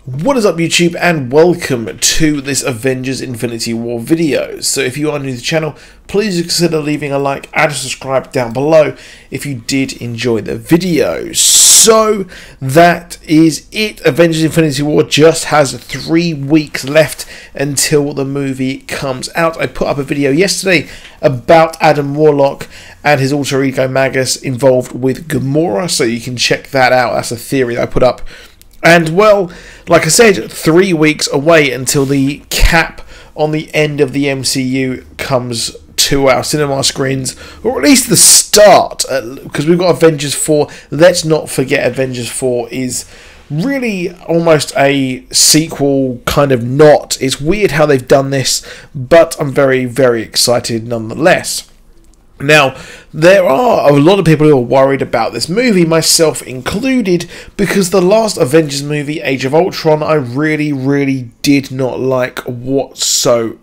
What is up YouTube, and welcome to this Avengers Infinity War video. So if you are new to the channel, please consider leaving a like and subscribe down below if you did enjoy the video. So that is it. Avengers Infinity War just has 3 weeks left until the movie comes out. I put up a video yesterday about Adam Warlock and his alter ego Magus involved with Gamora, so you can check that out. That's a theory that I put up. And, well, like I said, 3 weeks away until the cap on the end of the MCU comes to our cinema screens, or at least the start, because we've got Avengers 4. Let's not forget Avengers 4 is really almost a sequel, kind of not. It's weird how they've done this, but I'm very, very excited nonetheless. Now, there are a lot of people who are worried about this movie, myself included, because the last Avengers movie, Age of Ultron, I really did not like whatsoever.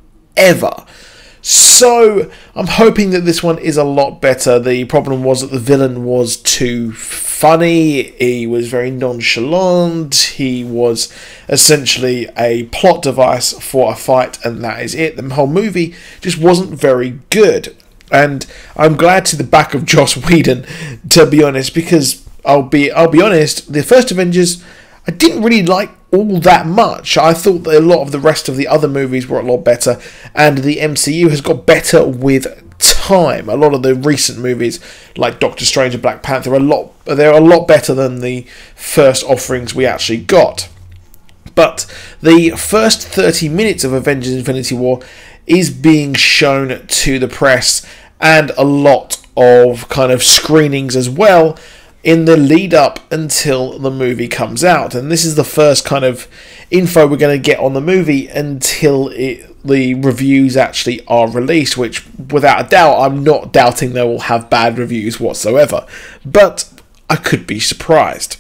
So, I'm hoping that this one is a lot better. The problem was that the villain was too funny, he was very nonchalant, he was essentially a plot device for a fight, and that is it. The whole movie just wasn't very good. And I'm glad to the back of Joss Whedon, to be honest, because I'll be honest, the first Avengers I didn't really like all that much. I thought that a lot of the rest of the other movies were a lot better, and the MCU has got better with time. A lot of the recent movies, like Doctor Strange and Black Panther, they're a lot better than the first offerings we actually got. But the first 30 minutes of Avengers Infinity War is being shown to the press, and a lot of kind of screenings as well in the lead up until the movie comes out. And this is the first kind of info we're going to get on the movie until the reviews actually are released, which without a doubt, I'm not doubting they will have bad reviews whatsoever, but I could be surprised,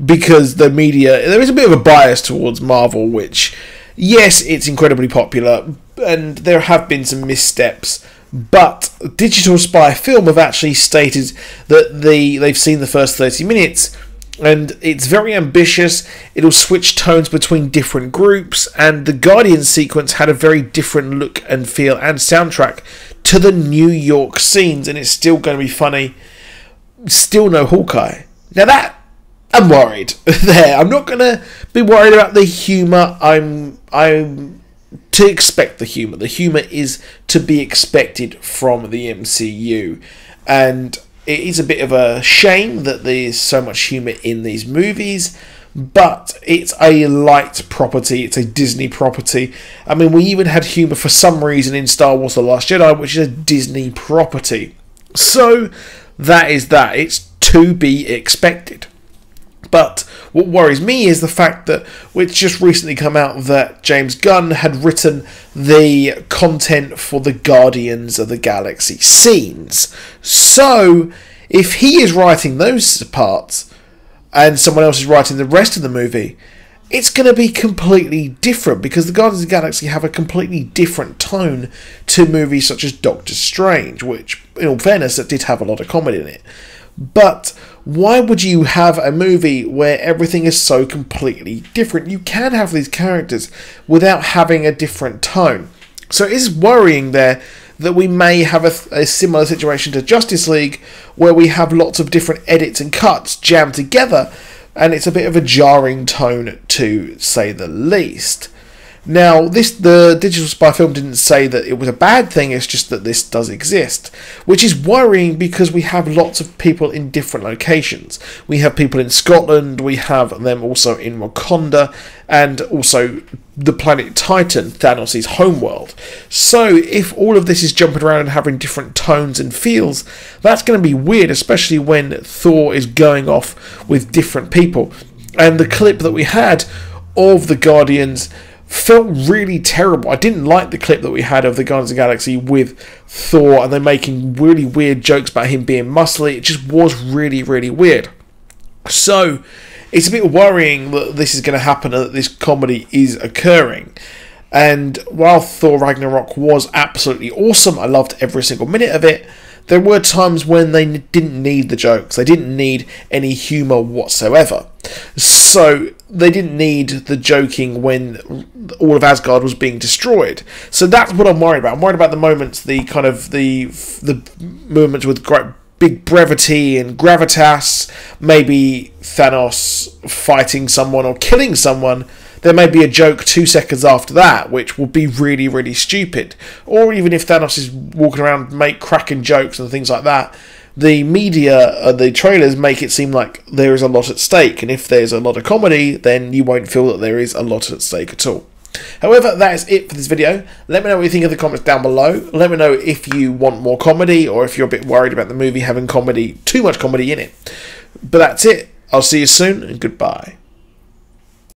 because the media, there is a bit of a bias towards Marvel, which, yes, it's incredibly popular, and there have been some missteps, but Digital Spy Film have actually stated that they've seen the first 30 minutes, and it's very ambitious. It'll switch tones between different groups, and the Guardian sequence had a very different look and feel and soundtrack to the New York scenes, and it's still going to be funny. Still no Hawkeye. Now that, I'm worried there. I'm not going to be worried about the humour. I'm to expect the humour. The humour is to be expected from the MCU. And it is a bit of a shame that there's so much humour in these movies, but it's a light property. It's a Disney property. I mean, we even had humour for some reason in Star Wars The Last Jedi, which is a Disney property. So that is that. It's to be expected. But what worries me is the fact that it's just recently come out that James Gunn had written the content for the Guardians of the Galaxy scenes. So, if he is writing those parts and someone else is writing the rest of the movie, it's going to be completely different, because the Guardians of the Galaxy have a completely different tone to movies such as Doctor Strange, which, in all fairness, that did have a lot of comedy in it. But why would you have a movie where everything is so completely different? You can have these characters without having a different tone. So it is worrying there that we may have a similar situation to Justice League, where we have lots of different edits and cuts jammed together, and it's a bit of a jarring tone, to say the least. Now, the Digital Spy Film didn't say that it was a bad thing, it's just that this does exist, which is worrying because we have lots of people in different locations. We have people in Scotland, we have them also in Wakanda, and also the planet Titan, Thanos' homeworld. So, if all of this is jumping around and having different tones and feels, that's going to be weird, especially when Thor is going off with different people. And the clip that we had of the Guardians felt really terrible. I didn't like the clip that we had of the Guardians of the Galaxy with Thor, and they're making really weird jokes about him being muscly. It just was really weird. So, it's a bit worrying that this is going to happen and that this comedy is occurring. And while Thor Ragnarok was absolutely awesome, I loved every single minute of it, there were times when they didn't need the jokes. They didn't need any humour whatsoever. So they didn't need the joking when all of Asgard was being destroyed. So that's what I'm worried about. I'm worried about the moments, the kind of the moments with great big brevity and gravitas. Maybe Thanos fighting someone or killing someone. There may be a joke 2 seconds after that, which will be really, really stupid. Or even if Thanos is walking around, cracking jokes and things like that, the media, the trailers make it seem like there is a lot at stake. And if there's a lot of comedy, then you won't feel that there is a lot at stake at all. However, that is it for this video. Let me know what you think in the comments down below. Let me know if you want more comedy or if you're a bit worried about the movie having too much comedy in it. But that's it. I'll see you soon and goodbye.